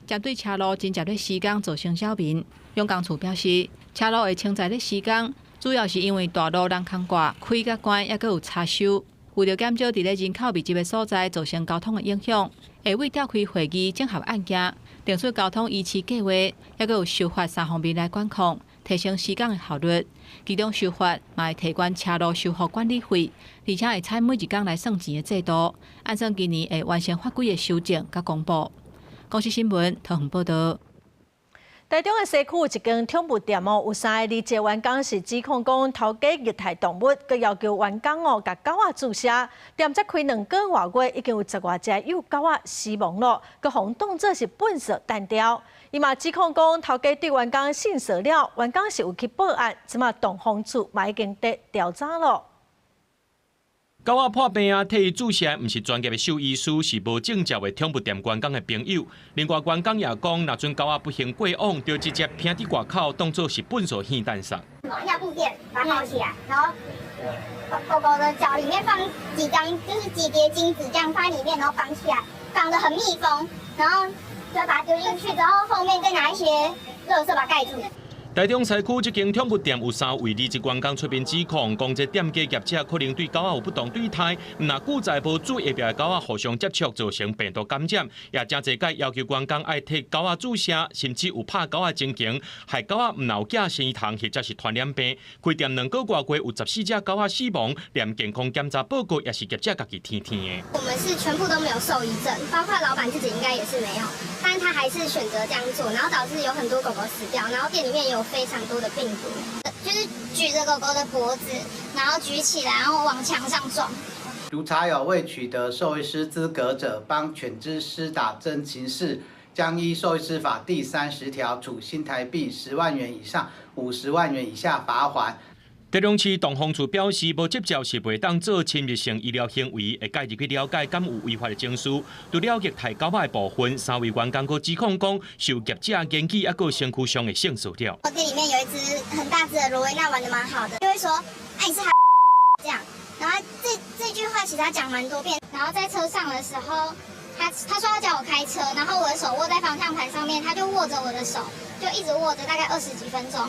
针对车路真正咧施工造成扰民，永工处表示，车路会清在咧施工，主要是因为大路人空挂、开甲关，也佫有插修。为了减少伫咧人口密集的所在造成交通的影响，会为召开会议整合案件，定出交通延迟计划，也佫有修法3方面来管控，提升施工的效率。其中修法嘛会提悬车路修复管理费，而且会采每日工来算钱的制度，按算今年会完成法规的修正甲公布。公司新闻桃园报道。台中的西区有一间宠物店哦，有3个离职员工是指控讲偷鸡虐待动物，佮要求员工哦甲狗仔注射。店才开2个多月，已经有10多只幼狗仔死亡了，佮互当作是粪扫单雕。伊嘛指控讲偷鸡对员工性骚扰，员工是有去报案，即马动风处嘛已经在调查了。狗仔破病啊，替伊注射，毋是专业的兽医师，是无证照的宠物店员工的朋友。另外，员工也讲，若准狗仔不幸过往，就直接拼伫外口，当作是粪扫现蛋上。要布垫把它包起来，然后狗狗的脚里面放几张，就是几叠金纸，这样放在里面，然后绑起来，绑得很密封，然后再把它丢进去之后，后面再拿一些垃圾把它盖住。台中西区这间宠物店有3位离职员工出面指控，讲这店家业者可能对狗仔有不当对待，若久在无注下边的狗仔互相接触，造成病毒感染，也真侪届要求员工爱替狗仔注射，甚至有拍狗仔情形，害狗仔唔有寄生虫或者是传染病。开店2个月过，有14只狗仔死亡，连健康检查报告也是业者家己填的。我们是全部都没有受疑症，包括老板自己应该也是没有，但是他还是选择这样做，然后导致有很多狗狗死掉，然后店里面也有非常多的病毒，就是举着狗狗的脖子，然后举起来，然后往墙上撞。如查有未取得兽医师资格者，帮犬只施打真情事，将依兽医师法第30条处新台币10万元以上50万元以下罚锾。台中市动防处表示，无接受是袂当做侵入性医疗行为，会介入去了解敢有违法的情绪。除了虐待狗仔的部分，3位员工佫指控讲受业者言语，佫身躯上的性骚扰。店里面有一只很大只的罗威纳玩得蛮好的，就会说，哎，你是这样。然后这句话其实他讲蛮多遍。然后在车上的时候，他说要叫我开车，然后我的手握在方向盘上面，他就握着我的手，就一直握着，大概20几分钟。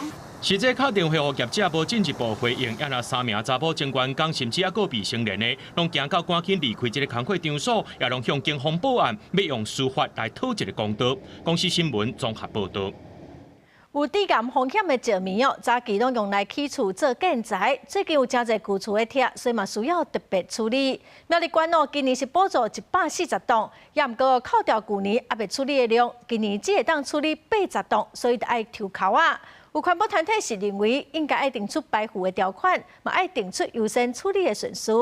实际敲电话予业者无进一步回应，也那3名查甫前员工，甚至还佫未成年的，拢惊到赶紧离开这个工课场所，也拢向警方报案，要用司法来讨一个公道。公司新闻综合报道。有致癌风险的石棉哦，早期拢用来起厝做建材，最近有真侪旧厝的拆，所以嘛需要特别处理。苗栗县哦，今年是补助140栋，也毋过扣掉旧年还未处理的量，今年只会当处理80栋，所以就爱抽口啊。有环保团体是认为，应该爱定出排付的条款，嘛爱定出优先处理的顺序。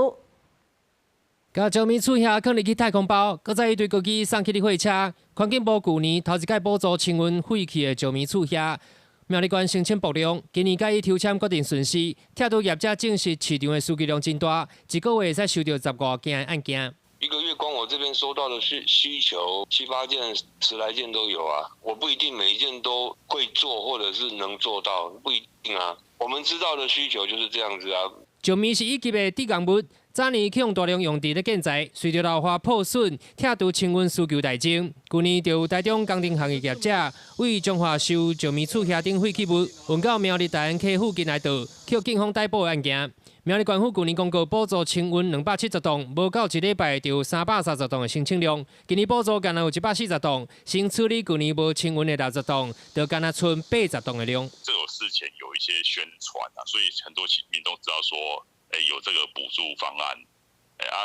甲石棉厝遐放入去太空包，搁再一堆飞机送去哩火车。环境部旧年头一届补助清运废弃的石棉厝遐，苗栗县申请补量，今年改以抽签决定顺序。拆除业者证实市场的需求量真大，一个月会使收到15件案件。一个月光我这边收到的需求7、8件、10来件都有啊。我不一定每一件都会做，或者是能做到，不一定啊。我们知道的需求就是这样子啊。石棉是一级的致癌物，早年启用大量用伫咧建材，随着老化破损，拆除清运需求大增。去年就有台中工程行业业者为中华收石棉厝遐顶废弃物，运到苗栗大安溪附近来倒，去警方逮捕的案件。苗栗县府去年公告补助清运270栋，无到1礼拜就有330栋的申请量。今年补助干那有140栋，先处理去年无清运的60栋，就干那剩80栋的量。这有事前有一些宣传啊，所以很多民众知道说，有这个补助方案，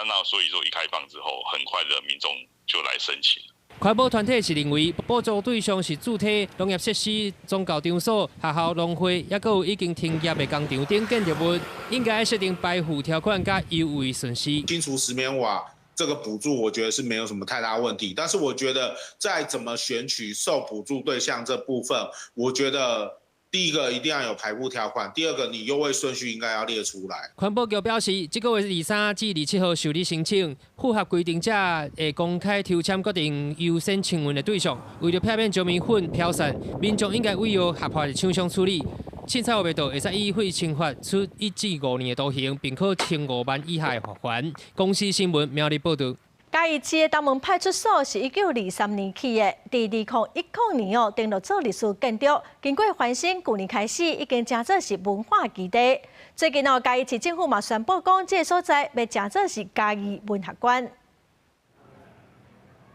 那所以说一开放之后，很快的民众就来申请。环保团体是认为，补助对象是主体农业设施、宗教场所、学校、农会，也有已经停业的工厂等建筑物，应该设定排付条款甲优惠损失。清除石棉瓦这个补助，我觉得是没有什么太大问题。但是我觉得在怎么选取受补助对象这部分，我觉得第一个一定要有排付条款，第二个你优惠顺序应该要列出来。环保局表示，这个月23至27号受理申请，符合规定者会公开抽签决定优先清运的对象。为了避免石棉粉飘散，民众应该委由合法的厂商处理。凊彩有味道，会使依法惩罚处1至5年的徒刑，并可15万以下的罚款。公司新闻苗栗报道。嘉义市的东门派出所是1923年起的，伫2010年哦，登录做历史建筑。经过翻新，去年开始已经正做是文化基地。最近哦，嘉义市政府嘛宣布讲，这个所在要正做是嘉义文学馆。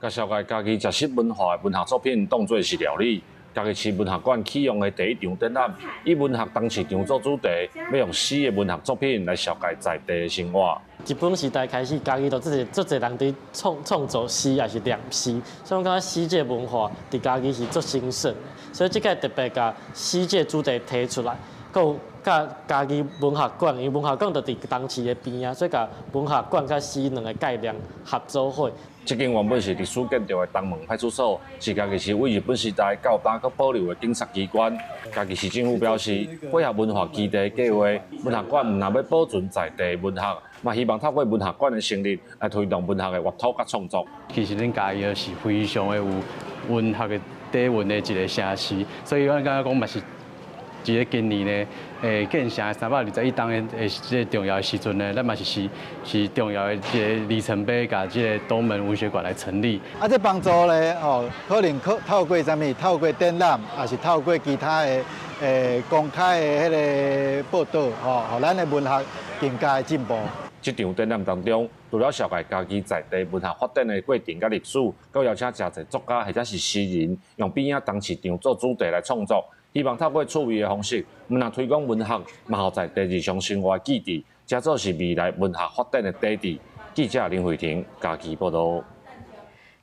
甲小介嘉义食食文化的文学作品当作是料理。嘉义市文學館啟用的第一場展覽，以文學當市場做主題，要用詩的文學作品來紹介在地的生活。日本時代開始，嘉義都足儕人伫創作詩，也是念詩，所以我感覺詩這文化伫嘉義是足興盛，所以這個特別甲詩這主題提出來，佮甲嘉義文學館，因為文學館就伫東市的邊啊，所以甲文學館甲詩兩個概念合作伙。這間原本是歷史建築的東門派出所，是嘉義市為日本時代交打佮保留的警察機關。嘉義市政府表示，配合文化基地計劃，文學館唔但要保存在地文學，嘛希望透過文學館的成立來推動文學的畫圖甲創作。其實咱嘉義是非常的有文學的底蘊的一個城市，所以我感覺講嘛是一个今年呢，建成321档的这个重要的时阵呢，咱嘛是重要的这个里程碑，甲这个东门文学馆来成立。啊，这帮助咧，可能透过啥物？透过展览，也是透过其他的公开的迄个报道，互咱的文学更加的进步。这场展览当中，除了紹介家己在地文學發展的過程甲歷史，佮邀請真濟作家或者是詩人，用變影當市場做主題來創作，希望透過趣味的方式，唔但推廣文學，嘛互在地日常生活的記憶，加做是未來文學發展的基地。記者林慧婷家己報道。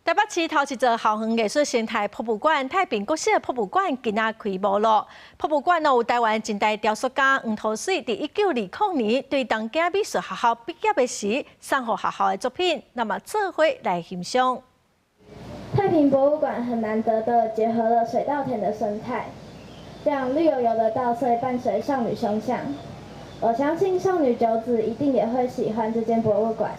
台北市頭一座校園藝術生態博物館太平國小博物館今仔開幕咯。博物館有台灣近代雕塑家黃土水在1920年對東京美術學校畢業的時送予學校的作品，那麼做伙來欣賞。太平博物館很難得地結合了水稻田的生態，讓綠油油的稻穗伴隨少女胸像。我相信少女九子一定也會喜歡這間博物館。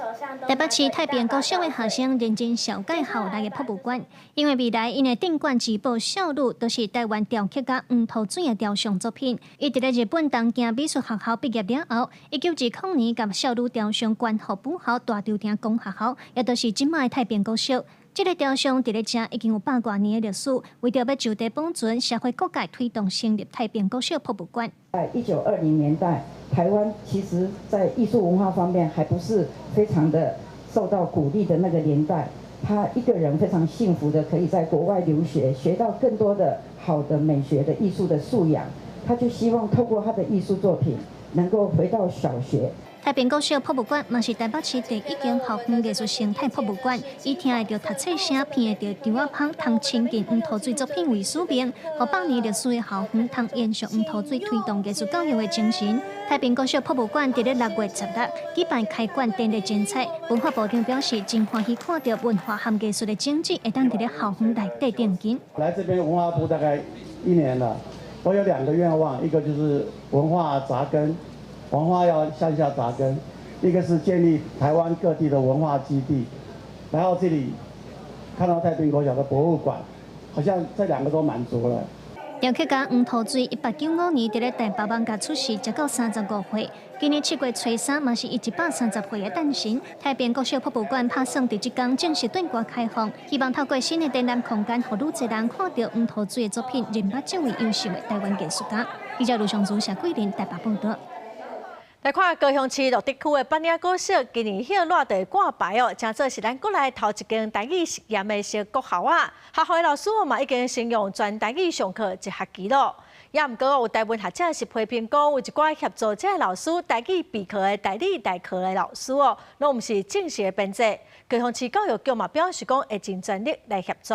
台北市太平國小的學生認真小解後來的博物館，因為未來因的頂冠之寶少女都是台灣雕刻家黃土水的雕像作品。伊佇咧日本東京美術學校畢業了後，1920年甲少女雕像關學府校大稻埕公學校，也就是今麥太平國小。這個雕像佇咧遮已經有100多年的歷史，為着要就地保存，社會各界推動成立太平國小博物館。在1920年代，台灣其實在藝術文化方面還不是非常的受到鼓勵的那個年代。他一個人非常幸福的可以在國外留學，學到更多的好的美學的藝術的素養。他就希望透過他的藝術作品，能夠回到小學。太平國小博物館嘛是台北市第一間校園藝術生態博物館，以聽會到讀冊聲、片會到張仔芳通親近黃土水作品為使命，和100年歷史的校園通延續黃土水推動藝術教育的精神。太平國小博物館伫咧6月10日舉辦開館典禮剪彩，文化部長表示真歡喜看到文化和藝術的種子會當伫咧校園內底定根。來這邊文化部大概1年了，我有2個願望，一個就是文化扎根。文化要向下扎根，一個是建立台灣各地的文化基地，然後這裡看到太平國小的博物館，好像這2個都滿足了。雕刻家黃土水1895年伫咧第8萬甲出世，直到35歲。今年7月初3嘛是伊130歲的誕辰。太平國小博物館拍算佇即天正式對外開放，希望透過新的展覽空間，讓愈儕人看到黃土水的作品，認捌這位優秀的台灣藝術家。記者盧尚祖、謝桂玲台北報道。來看高雄市綠地區的北嶺國小，今年迄個熱地掛牌哦，真做是咱國內頭一間台語實驗的小國校啊。學校的老師嘛已經先用全台語上課1學期咯。也毋過有台灣學者是批評講，有一寡協助這個老師台語備課的代理代課的老師哦，攏毋是正式的編制。高雄市教育局嘛表示講，會盡全力來協助。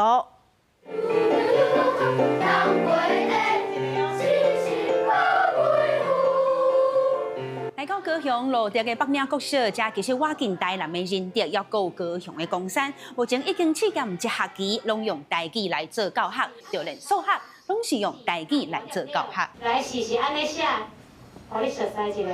來到高雄路地嘅北嶺國小，這其實我近台南嘅認得，要到高雄嘅公山，目前已經試驗1學期，攏用台語來做教學，就連數學攏是用台語來做教學。來是安尼寫，互你熟悉一下。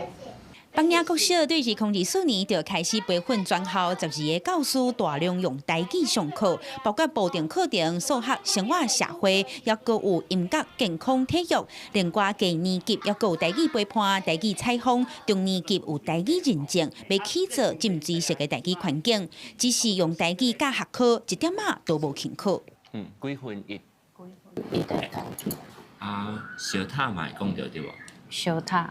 北嶺國小對2024年就開始培訓全校12個教師，大量用台語上課，包括部定課程、數學、生活、社會，也閣有音樂、健康、體育。另外，低年級也閣有台語陪伴、台語採訪，中年級有台語認證，要起造浸知識嘅台語環境。只是用台語教學課，一點仔都無輕課。幾分一台語啊，小塔嘛講到對無？小塔，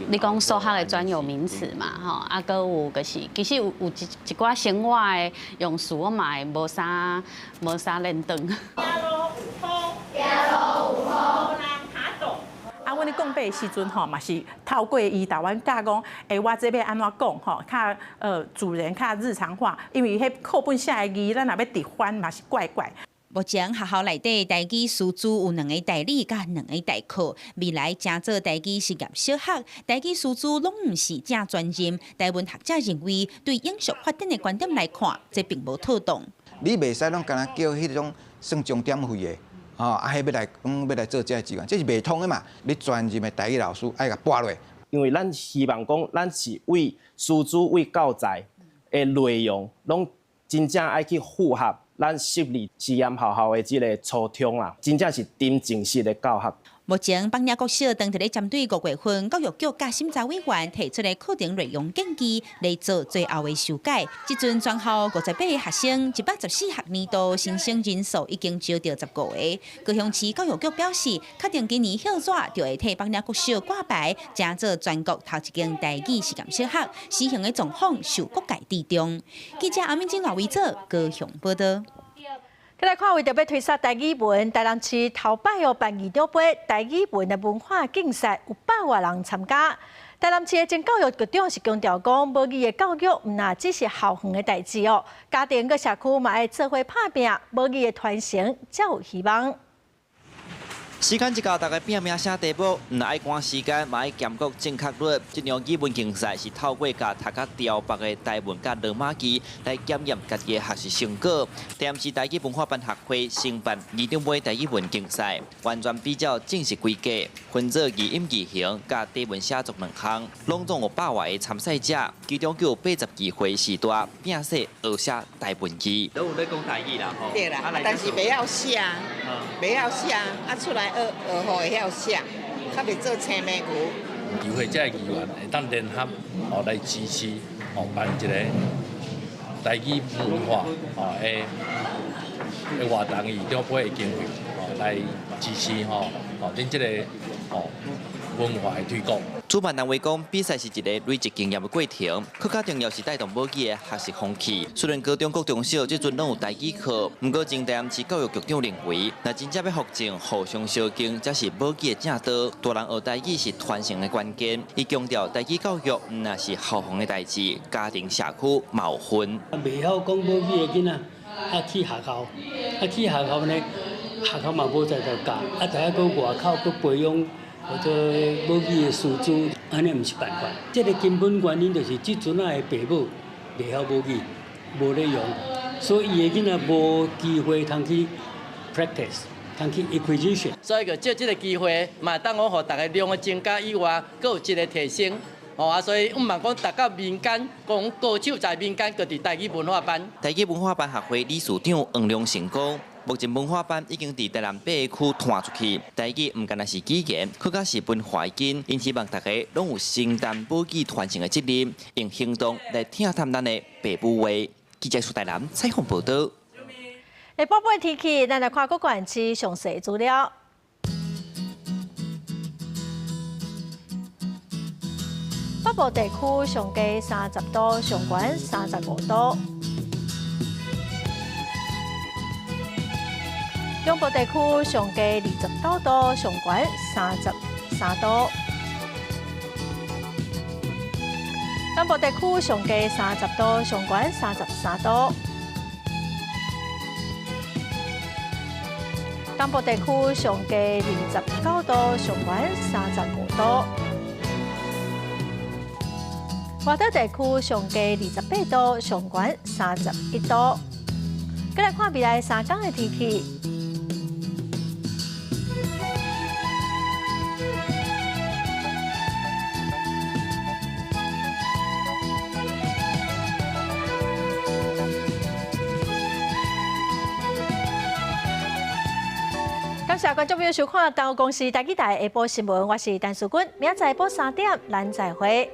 你講數學的專有名詞嘛，吼，啊，閣有就是其實有一寡生活的用詞嘛會無啥認同。啊，阮咧講背的時陣吼，嘛是透過伊台灣教講，我這邊安怎講吼，較自然、較日常化，因為迄課本寫的字，咱若要直翻嘛是怪怪。目前學校內底台語師資有2個代理甲2個代課，未來正做台語實驗小學，台語師資攏毋是正專任。台灣學者認為，對永續發展的觀點來看，這並無妥當。你袂使攏干那叫迄種算鐘點費的，迄要來做這個志願，這是袂通的嘛。你專任的台語老師愛甲撥落。因為咱希望講，咱是為師資為教材的內容，攏真正愛去符合。咱設立實驗學校的這個初衷啦，真正是真正式的教學。目前邦雅国小当伫咧针对5月份教育局甲审查委员提出的课程内容建议来做最后的修改。即阵全校58个学生，114学年度新生人数已经招到15个。高雄市教育局表示，确定今年校纸就会替邦雅国小挂牌，正做全国头一间台语实验小学，施行的状况受各界注重。记者阿敏金为做高雄报道。再来看为着要推杀台语文，台南市头摆办2场杯台语文的文化竞赛，有100多人参加。台南市的前教育局长是强调讲，母语的教育唔那只是校园的代志哦，家庭个社区嘛要做伙打拼，母语的传承才有希望。时间一到，大家拼命写题目，唔爱赶时间，嘛爱监督正确率。这场语文竞赛是透过甲读甲调北的台文甲罗马字来检验家己的学习成果。台南市台语文化办学会承办2场杯台语文竞赛，完全比较正式规格，分做语音语形甲题文写作2项，拢总有100多个参赛者，其中有82回时段拼写学写台文字。都有在讲台语啦，吼。对啦，但是袂晓写，袂晓写，出来学好会晓写，较袂做青面牛。议会这个议员会当联合来支持办一个台语文化的活动2场杯的经费来支持恁这个文化的推广。主办单位讲，比赛是一个累积经验的过程，更加重要是带动母语的学习风气。虽然高中国中小这阵拢有台语课，不过前台南市教育局长认为，若真正要复正互相相敬，才是母语的正道。大人学台语是传承的关键。伊强调，台语教育那是校园的代志，家庭社区冇分。袂晓讲母语的囡仔，去学校，去学校呢，学校嘛无在度教，知影去外口去培养。或者母语的师资，安尼毋是办法。这个根本原因就是即阵的爸母袂晓母语，无咧用，所以伊的囡仔无机会通去 practice， 通去 acquisition。所以就借这个机会，嘛当我互大家量的增加以外，佫有一个提升。所以毋茫讲达到民间，讲高手在民间，就伫台语文化班。台语文化班学会理事长黄良成讲。目前文化班已经伫台南8个区传出去，台语唔单单是语言，更加是文化根。因希望大家拢有承担母语传承的责任，用行动来听谈咱的爸母话。记者苏台南采访报道。下晡8天气，咱来看各县市详细资料。北部地区上低30度，上悬35度。中部地区上低29度，上悬33度；南部地区上低30度，上悬33度；东部地区上低29度，上悬35度；外岛地区上低28度，上悬31度。再来看未来3天的天气。感谢观众朋友收看台湾公司台语台下晡新闻，我是陈淑君，明仔载下晡3点，咱再会。